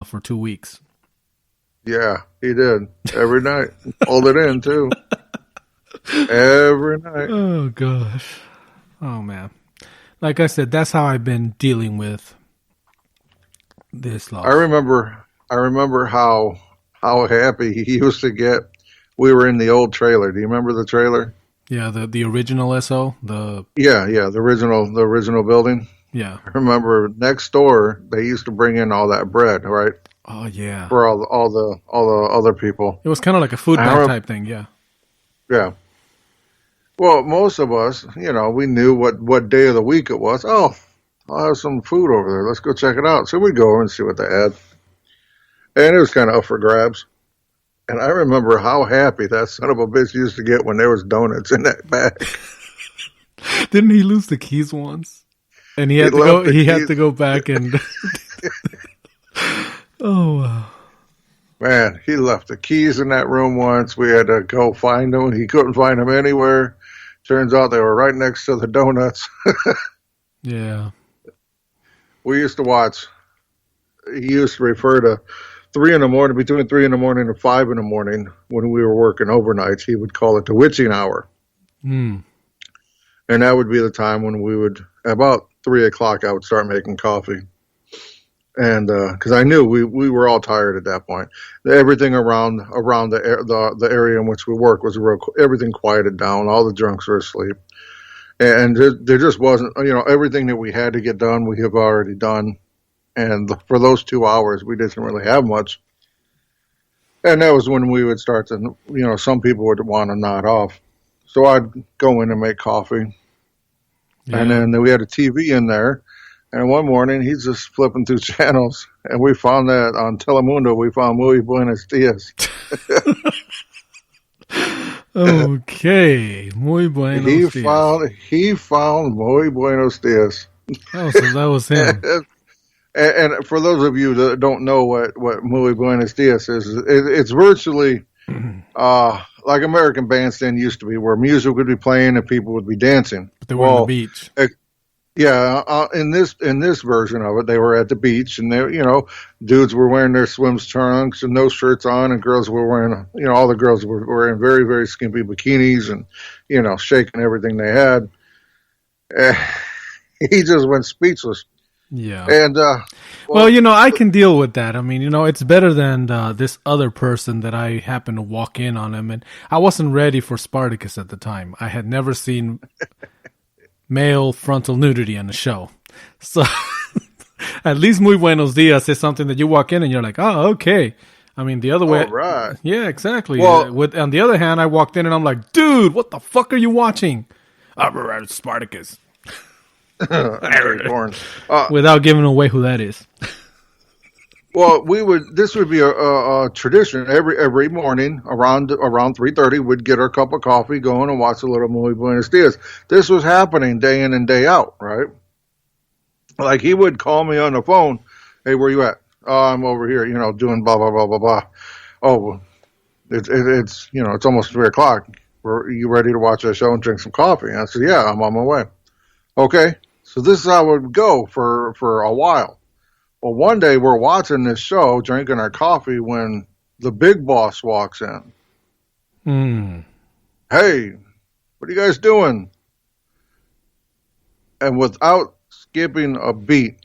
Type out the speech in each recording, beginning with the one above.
for 2 weeks. Yeah, he did. Every night. Hold it in, too. Every night. Oh gosh. Oh man. Like I said, that's how I've been dealing with this I loss. remember I remember how happy he used to get. We were in the old trailer. Do you remember the trailer? Yeah, the original SO, the Yeah, yeah, the original building. yeah. I remember next door they used to bring in all that bread, right? Oh yeah. For all the other people. It was kind of like a food I bank remember, type thing, yeah. yeah. Well, most of us, we knew what day of the week it was. Oh, I'll have some food over there. Let's go check it out. So we'd go over and see what they had. And it was kind of up for grabs. And I remember how happy that son of a bitch used to get when there was donuts in that bag. Didn't he lose the keys once? And he He had to left go the he had keys. to go back and oh wow. Man, he left the keys in that room once. We had to go find them. He couldn't find them anywhere. Turns out they were right next to the donuts. Yeah. We used to watch. He used to refer to 3 in the morning, between 3 in the morning and 5 in the morning when we were working overnights. He would call it the witching hour. Mm. And that would be the time when we would, about 3 o'clock, I would start making coffee. And because I knew we were all tired at that point, everything around the area in which we work was everything quieted down. All the drunks were asleep, and there just wasn't, everything that we had to get done we have already done. And for those 2 hours, we didn't really have much. And that was when we would start to, some people would want to nod off. So I'd go in and make coffee, and Yeah. then we had a TV in there. And one morning, he's just flipping through channels, and we found that on Telemundo, we found Muy Buenos Dias. Okay. Muy He buenos dias. found he found Muy Buenos Dias. Oh, so that was him. And for those of you that don't know what Muy Buenos Dias is, it's virtually like American Bandstand used to be, where music would be playing and people would be dancing. But they were on the Well, beach. yeah, in this version of it, they were at the beach, and dudes were wearing their swim trunks and no shirts on, and girls were wearing, all the girls were wearing very, very skimpy bikinis and, shaking everything they had. Eh, he just went speechless. Yeah. And Well, well, I can deal with that. I mean, it's better than this other person that I happened to walk in on him, and I wasn't ready for Spartacus at the time. I had never seen male frontal nudity on the show. So at least Muy Buenos Dias is something that you walk in and you're like, oh, okay. I mean, the other way. all right. Yeah, exactly. Well, On the other hand, I walked in and I'm like, dude, what the fuck are you watching? Spartacus. Very boring. Without giving away who that is. Well, this would be a tradition every morning around 3:30. We'd get our cup of coffee, going and watch a little Muy Buenos Dias. This was happening day in and day out, right? Like he would call me on the phone. Hey, where you at? Oh, I'm over here, doing blah blah blah blah blah. Oh, it's almost 3 o'clock. Are you ready to watch our show and drink some coffee? And I said, yeah, I'm on my way. Okay, so this is how it would go for a while. Well, one day we're watching this show, drinking our coffee, when the big boss walks in. Hmm. Hey, what are you guys doing? And without skipping a beat,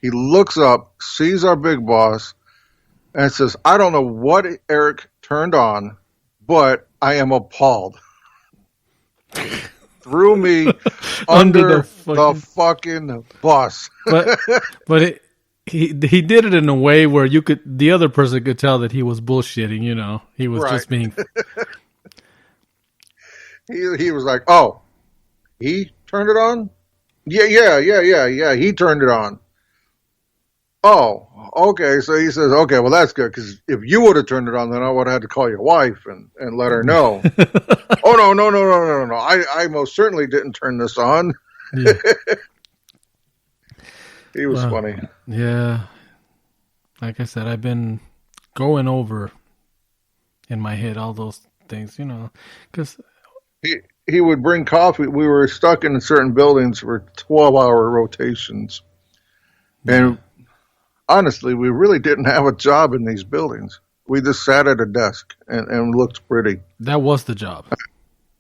he looks up, sees our big boss, and says, I don't know what Eric turned on, but I am appalled. Threw me Under under the the fucking. fucking bus. But he did it in a way where the other person could tell that he was bullshitting. He was Right. just being. He was like, oh, he turned it on? Yeah. He turned it on. Oh, okay. So he says, okay, well, that's good, because if you would have turned it on, then I would have had to call your wife and let her know. Oh, no. I most certainly didn't turn this on. Yeah. He was Wow. funny. Yeah. Like I said, I've been going over in my head all those things, because He would bring coffee. We were stuck in certain buildings for 12-hour rotations. And honestly, we really didn't have a job in these buildings. We just sat at a desk and looked pretty. That was the job.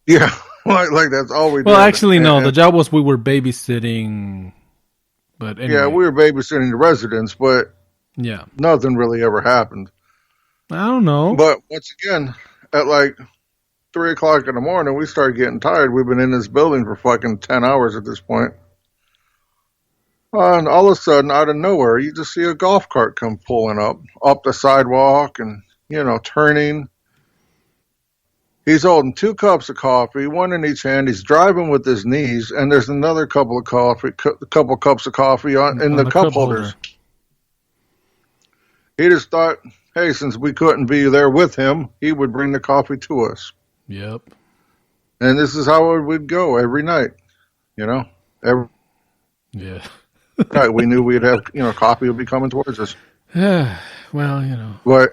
Yeah, like that's all we Well, did. actually, no. The And job was we were babysitting. But yeah, anyway, we were babysitting the residents, but yeah. nothing really ever happened. I don't know. But once again, at like 3 o'clock in the morning, we started getting tired. We've been in this building for fucking 10 hours at this point. And all of a sudden, out of nowhere, you just see a golf cart come pulling up the sidewalk and, turning. He's holding 2 cups of coffee, one in each hand. He's driving with his knees, and there's another couple cups of coffee in On the the cup cup holder. holders. He just thought, hey, since we couldn't be there with him, he would bring the coffee to us. Yep. And this is how it would go every night, Every Yeah. night we knew we'd have, coffee would be coming towards us. Well, But,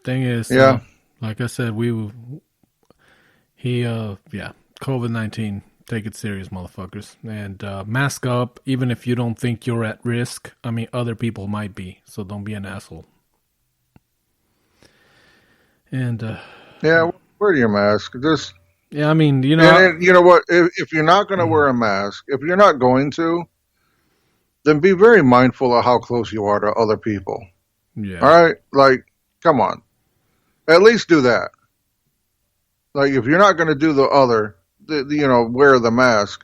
thing is, yeah. like I said, COVID-19, take it serious, motherfuckers, and mask up. Even if you don't think you're at risk, I mean, other people might be, so don't be an asshole. And Yeah, wear your mask. Just yeah, I mean, and you know what? If you're not going to wear a mask, if you're not going to, then be very mindful of how close you are to other people. yeah, All right, like, come on, at least do that. Like, if you're not going to do the other, wear the mask.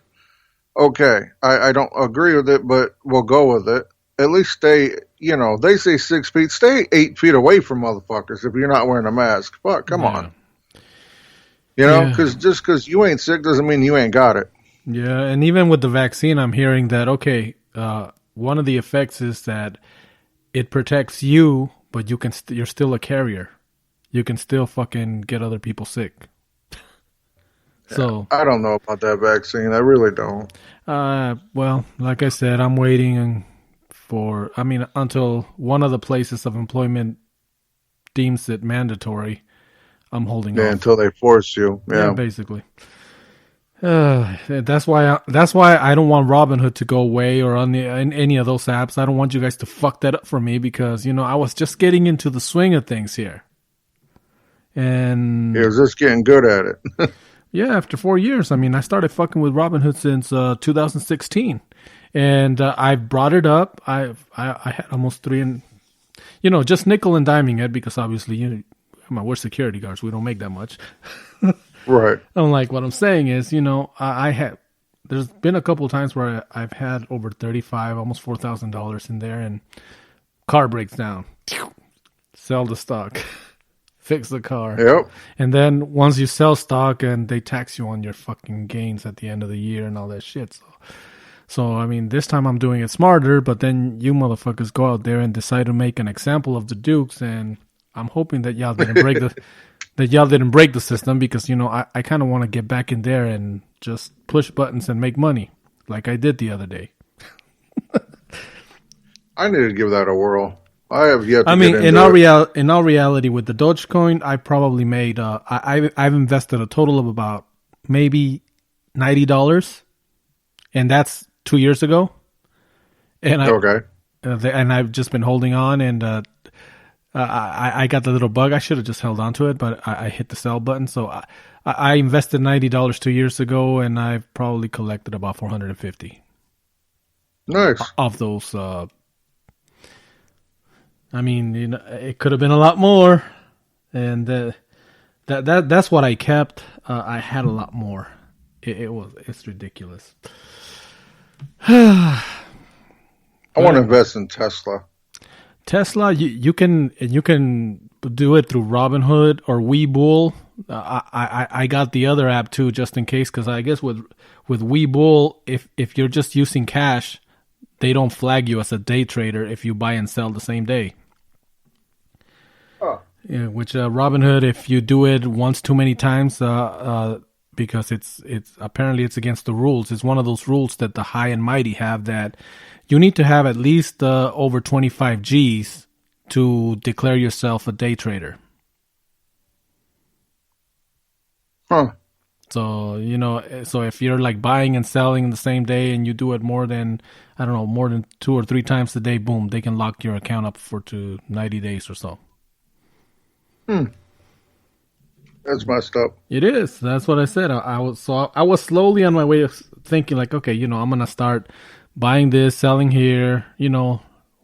Okay, I don't agree with it, but we'll go with it. At least stay. They say 6 feet. Stay 8 feet away from motherfuckers if you're not wearing a mask. Fuck, come on. Because just because you ain't sick doesn't mean you ain't got it. Yeah, and even with the vaccine, I'm hearing that, okay, one of the effects is that it protects you, but you're still a carrier. You can still fucking get other people sick. So I don't know about that vaccine. I really don't. well, like I said, I'm waiting until one of the places of employment deems it mandatory. I'm holding off. Until they force you. Yeah, basically. That's why I don't want Robinhood to go away or on in any of those apps. I don't want you guys to fuck that up for me because I was just getting into the swing of things here, and you're just getting good at it. yeah, after 4 years, I mean, I started fucking with Robinhood since 2016, and I brought it up. I had almost three, and just nickel and diming it because obviously we're security guards. We don't make that much. Right. I'm like, what I'm saying is, there's been a couple of times where I've had over $35, almost $4,000 in there, and car breaks down. Sell the stock. Fix the car. Yep. And then once you sell stock and they tax you on your fucking gains at the end of the year and all that shit. So I mean, this time I'm doing it smarter, but then you motherfuckers go out there and decide to make an example of the Dukes, and I'm hoping that y'all didn't break the system because, I kind of want to get back in there and just push buttons and make money like I did the other day. I need to give that a whirl. I have yet to I mean, get in into all reality, with the Dogecoin, I probably made, I've invested a total of about maybe $90, and that's 2 years ago. And Okay. And I've just been holding on, and I got the little bug. I should have just held on to it, but I hit the sell button. So I invested $90 2 years ago, and I've probably collected about $450. Nice. Of those. I mean, it could have been a lot more, and that's what I kept. I had a lot more. It's ridiculous. I want to invest in Tesla. Tesla, you can do it through Robinhood or Webull. I got the other app too, just in case, because I guess with Webull, if you're just using cash, they don't flag you as a day trader if you buy and sell the same day. Oh. Yeah, which Robinhood, if you do it once too many times, because it's apparently it's against the rules. It's one of those rules that the high and mighty have that you need to have at least over 25 G's to declare yourself a day trader. Huh. So, so if you're like buying and selling in the same day and you do it more than, I don't know, more than 2 or 3 times a day, boom, they can lock your account up for 90 days or so. That's messed up. It is. That's what I said. I was slowly on my way of thinking like, okay, I'm going to start buying this, selling here,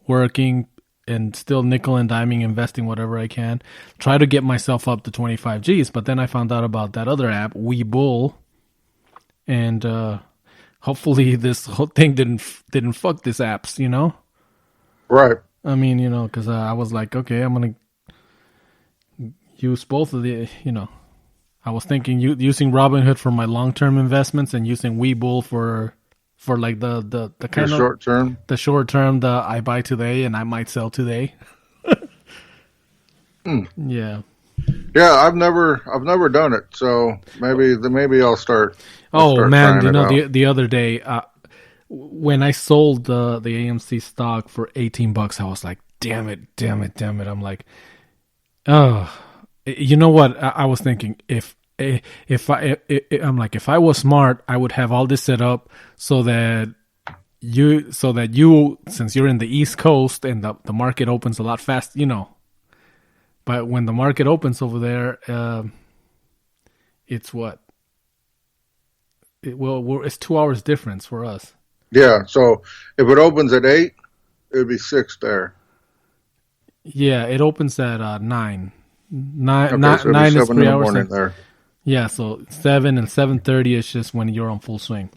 working and still nickel and diming, investing whatever I can. Try to get myself up to 25 Gs. But then I found out about that other app, Webull, and hopefully this whole thing didn't fuck this apps. Right. I mean, because I was like, okay, I'm gonna use both of the. I was thinking using Robinhood for my long term investments and using Webull for like the kind of short term. The short term, the I buy today and I might sell today. Yeah. Yeah, I've never done it, so maybe I'll start. Oh man, the other day when I sold the AMC stock for $18, I was like, damn it. I'm like, oh, you know what? I was thinking if I was smart, I would have all this set up so that you, since you're in the East Coast and the market opens a lot fast, But when the market opens over there, it's what? It's 2 hours difference for us. Yeah, so if it opens at 8, it would be 6 there. Yeah, it opens at 9. Okay, so 9 is 7 3 in the hours. morning there. Yeah, so 7 and 7:30 is just when you're on full swing.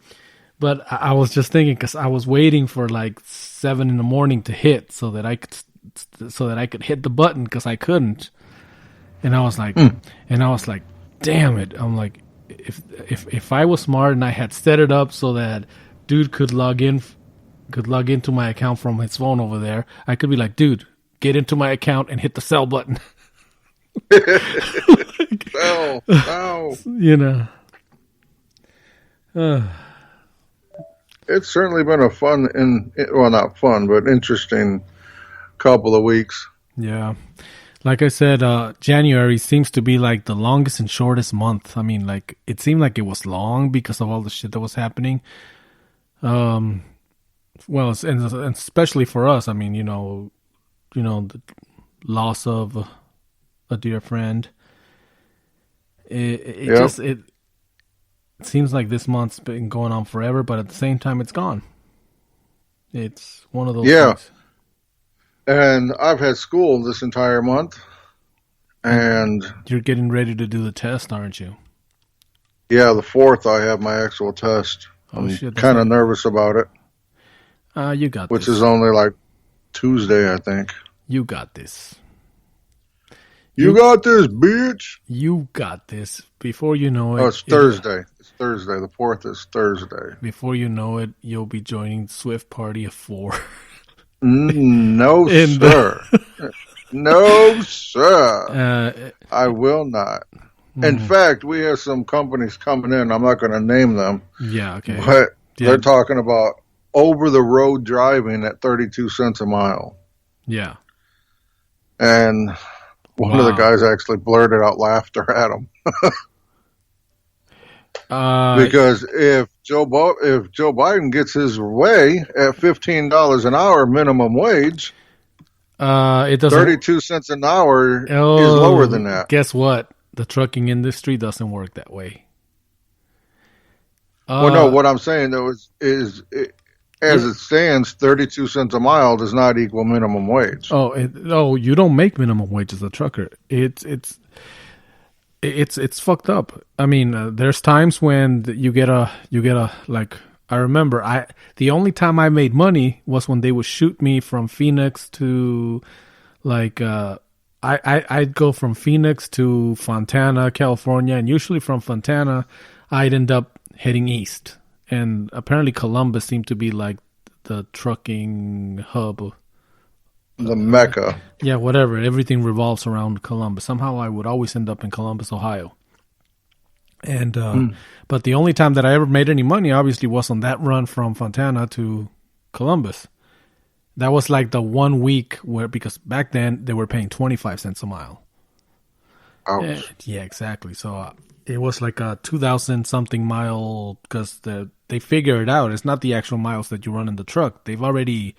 But I was just thinking because I was waiting for like 7 in the morning to hit so that I could hit the button because I couldn't. And I was like, damn it! I'm like, if I was smart and I had set it up so that dude could log into my account from his phone over there, I could be like, dude, get into my account and hit the sell button. No. It's certainly been a not fun, but interesting couple of weeks. Yeah. Like I said, January seems to be like the longest and shortest month. I mean, like it seemed like it was long because of all the shit that was happening. Well, and especially for us, I mean, the loss of a dear friend. It seems like this month's been going on forever, but at the same time, it's gone. It's one of those things. And I've had school this entire month, and you're getting ready to do the test, aren't you? Yeah, the 4th I have my actual test. I'm kind of nervous about it. You got this. Which is only like Tuesday, I think. You got this. You got this, bitch. You got this. Before you know it. Oh, it's Thursday. It's Thursday. The 4th is Thursday. Before you know it, you'll be joining Swift Party of 4. No, sir. No, sir. I will not. In fact, we have some companies coming in. I'm not going to name them. Yeah, okay. But they're talking about over-the-road driving at 32 cents a mile. Yeah. And one of the guys actually blurted out laughter at him. Because if Joe Biden gets his way at $15 an hour minimum wage, it doesn't. 32 cents an hour is lower than that. Guess what? The trucking industry doesn't work that way. Well, no. What I'm saying though is as it stands, 32 cents a mile does not equal minimum wage. You don't make minimum wage as a trucker. It's fucked up. I mean, there's times when you get a like. I remember the only time I made money was when they would shoot me from Phoenix to like I'd go from Phoenix to Fontana, California, and usually from Fontana I'd end up heading east. And apparently Columbus seemed to be like the trucking hub. The Mecca. Yeah, whatever. Everything revolves around Columbus. Somehow I would always end up in Columbus, Ohio. And but the only time that I ever made any money obviously was on that run from Fontana to Columbus. That was like the 1 week because back then they were paying 25 cents a mile. Ouch. Yeah, exactly. So It was like a 2,000 something mile because they figure it out. It's not the actual miles that you run in the truck. They've already